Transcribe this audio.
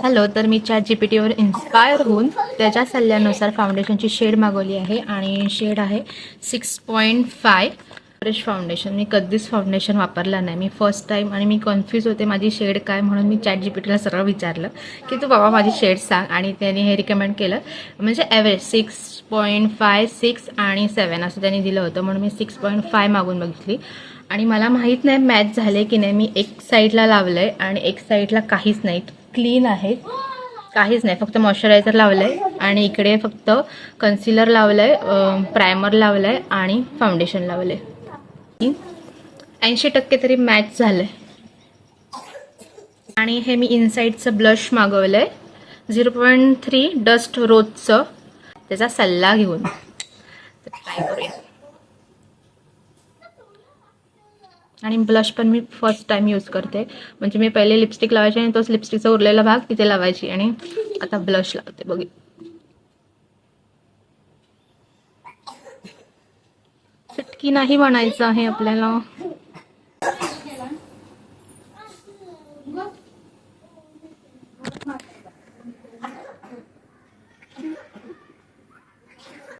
Hello, तर मी ChatGPTवर inspire होऊन त्याच्या सल्ल्यानुसार फाउंडेशनची शेड मागवली आहे आणि शेड आहे 6.5 ब्रश फाउंडेशन. मी कधीच फाउंडेशन वापरलं नाही, मी फर्स्ट टाईम, आणि मी कन्फ्यूज होते माझी शेड काय, म्हणून मी ChatGPTला सरळ विचारलं की तू बाबा माझी शेड सांग, आणि त्याने हे रिकमेंड केलं. म्हणजे ॲव्हरेज 6.5, 6 आणि 7 असं त्यांनी दिलं होतं, म्हणून मी 6.5 मागून बघितली. आणि मला माहीत नाही मॅच झाले की नाही. मी एक साईडला लावलं आहे आणि एक साईडला काहीच नाही, क्लीन आहे, काहीच नाही, फक्त मॉइश्चरायझर लावलं आहे आणि इकडे फक्त कन्सिलर लावलं आहे, प्रायमर लावलं आहे आणि फाउंडेशन लावलं आहे. 80% तरी मॅच झालं आहे. आणि हे मी इनसाईडचं ब्लश मागवलं आहे 0.3 डस्ट रोजचं, त्याचा सल्ला घेऊन ट्राय करूया. आणि ब्लश पण मी फर्स्ट टाइम यूज करते, म्हणजे मी पहिले लिपस्टिक लावायची आणि तोच लिपस्टिकचा उरलेला भाग तिथे लावायची, आणि आता ब्लश लावते. बघ, चटकी नाही म्हणायचं आहे आपल्याला.